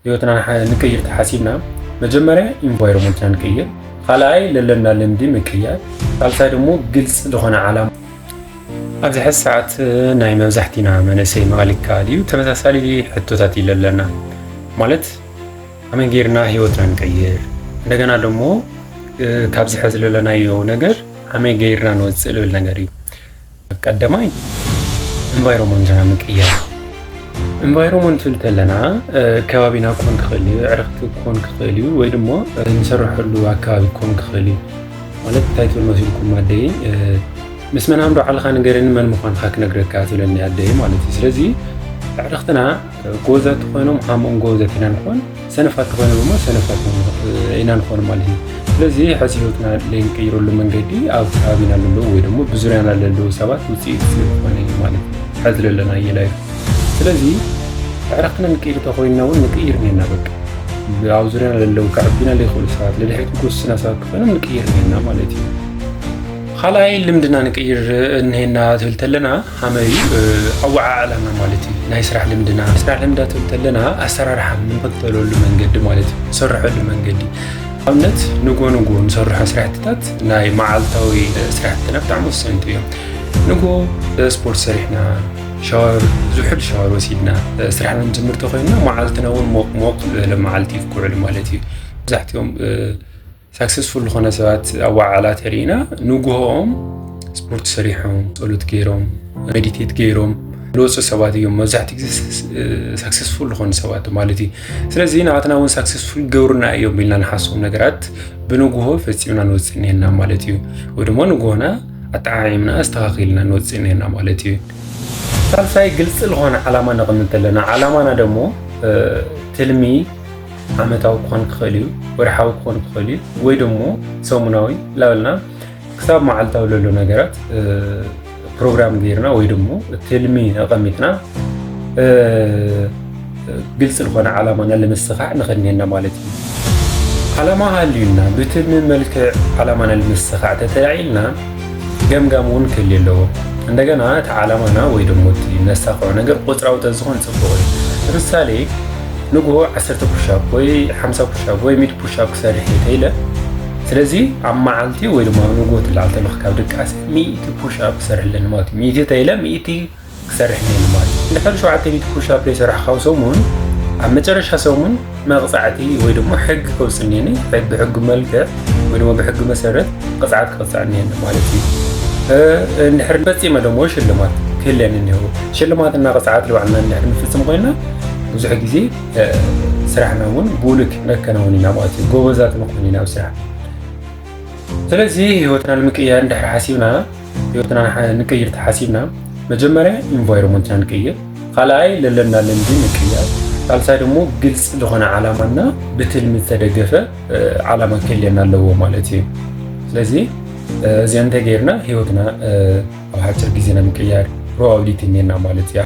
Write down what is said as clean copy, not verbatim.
ህይወትና ንቀይር ተሓሲብና መጀመሪያ ኢንቫይሮንመንትና ንቀይር ካልኣይ ለለና ልምዲ ምቅያር ካልሳይ ደግሞ ግልጽ ዝኾነ ዓላማ ኣብዚ ሕዚ ሰዓት ናይ መብዛሕቲና መንእሰይ መቐሊካ ድዩ ተመሳሳሊ ሕቶታት ይለለና ማለት ኣመን ጌርና ህይወትና ንቀይር እንደገና ደግሞ ካብዚ ሕዚ ለለናዮ ነገር ኣመን ጌርና ንወፅእ ልብል ነገር እዩ ቀዳማይ ኢንቫይሮንመንትና ምቅያር ኢንቫይሮንመንት ልተለና ከባቢና ኮን ክኽእል እዩ ዕርኽቲ ኮን ክኽእል እዩ ወይ ድማ ንሰርሐሉ ኣከባቢ ኮን ክኽእል እዩ ማለት ታይትል መሲልኩም ኣደይ ምስ መናም ዶ ዓልኻ ነገርን መን ምዃንካ ክነግረካ ትብለኒ ኣደይ ማለት እዩ ስለዚ ዕርኽትና ጎዛት ኮይኖም ሃሞም ጎዛት ኢና ንኾን ሰነፋት ኮይኖም ድማ ሰነፋት ኢና ንኾን ማለት እዩ ስለዚ ሕዚ ህይወትና ለንቀይረሉ መንገዲ ኣብ ከባቢና ዘሎ ወይ ደግሞ ብዙርያና ዘሎ ሰባት ውፅኢት ስለዝኾነ እዩ ማለት እዩ ሕዚ ለለና የላዩ ስለዚ ዕርኽትና ንቀይር ተኾይና እውን ንቀይር ነና በቃ ኣብ ዙርያና ለለው ከዕቢና ለይኽእሉ ሰባት ለድሕሪት ጎስና ሰባት ክኾኖም ንቀይር ነና ማለት እዩ ካልኣይ ልምድና ንቀይር እንሄና ትብል ተለና ሃመይ ኣወዓዕላና ማለት እዩ ናይ ስራሕ ልምድና ትብል ተለና ኣሰራርሓ ንኽተለሉ መንገዲ ማለት እዩ ንሰርሐሉ መንገዲ ኣብነት ንጎ ንሰርሖ ስራሕትታት ናይ መዓልታዊ ስራሕትና ብጣዕሚ ወሰንቲ እዮም ንጎ ስፖርት ሰሪሕና ሻወር ዝውሕድ ሻወር ወሲድና ስራሕና ንጅምር ተኾይንና መዓልትና እውን ሞቅ ዝበለ መዓልቲ ክውዕል ማለት እዩ መብዛሕትኦም ሳክሰስፉል ዝኾነ ሰባት ኣዋዕላ ተሪእና ንጉሆኦም ስፖርት ሰሪሖም ጸሎት ገይሮም ሜዲቴት ገይሮም ልወፁ ሰባት እዮም መብዛሕትኡ ግዜ ሳክሰስፉል ዝኾኑ ሰባት ማለት እዩ ስለዚ ንዓትና እውን ሳክሰስፉል ገብሩና እዮም ኢልና ንሓስቦም ነገራት ብንጉሆ ፈፂምና ንወፅእ እኒአና ማለት እዩ ወይ ድማ ንጉሆና ኣጠዓዒምና ኣስተኻኺልና ንወፅእ እኒአና ማለት እዩ ሳልሳይ ግልጽ ዝኾነ ዓላማ ነቕምጥ ኣለና ዓላማና ደግሞ ትልሚ ዓመታዊ ክኾን ክኽእል እዩ ወርሓዊ ክኾን ክኽእል እዩ ወይ ደግሞ ሰሙናዊ ላበልና ክሳብ መዓልታዊ ለሎ ነገራት ፕሮግራም ገይርና ወይ ደግሞ ትልሚ ኣቐሚጥና ግልጽ ዝኾነ ዓላማና ለምስኻዕ ንኽእልኔና ማለት እዩ ዓላማ ሃልዩና ብትልሚ መልክዕ ዓላማና ለምስኻዕ ተተላዒልና ገምጋም እውን ክህሊ ኣለዎ እንደገና እቲ ዓላማና ወይ ደግሞ ነሳኽዖ ነገር ቁፅራዊ ተዝኾን ጽቡቕ እዩ ለምሳሌ ንጉሆ 10 ፑሻፕ ወይ 50 ፑሻፕ ወይ 100 ፑሻፕ ክሰርሕ ይተኢለ ስለዚ ኣብ መዓልቲ ወይ ድማ ንጉሆ ትለዓል ተለኽ ካብ ድቃስ 100 ፑሻፕ ክሰርሕለኒ ማለት እዩ 100 ተኢለ 100 ክሰርሕለኒ ማለት እዩ እንድሕር 700 ፑሻፕ ዘይሰርሕካው ሰሙን ኣብ መጨረሻ ሰሙን መቕፃዕቲ ወይ ድማ ሕጊ ከውፅእኒኒ ብሕጊ መልክዕ ወይ ድማ ብሕጊ መሰረት ቅፅዓት ክቅፅዕኒኒ ማለት እዩ እንድሕር ፈፂመ ደግሞ ሽልማት ክህልየኒ እኒሄው ሽልማትና ቅፅዓት ልባዕልና እንድሕር ንፍፅም ኮይና ብዙሕ ግዜ ስራሕና እውን ቡልክ ነከናውን ኢና ማለት እዩ ጎበዛት ንኾን ኢና ኣብ ስራሕ ስለዚ ህይወትና ንምቅያር እንድሕር ሓሲብና ህይወትና ንቀይር ተሓሲብና መጀመርያ ኢንቫይሮንመንትና ንቀይር ካልኣይ ለለና ልምዲ ንቅያር ካልሳይ ደግሞ ግልጽ ዝኾነ ዓላማና ብትልሚ ዝተደገፈ ዓላማ ክህልየና ኣለዎ ማለት እዩ ስለዚ እዚኣ እንተገይርና ህይወትና ኣብ ሓፂር ግዜና ምቅያር ፕሮባቢሊቲ እኒአና ማለት እያ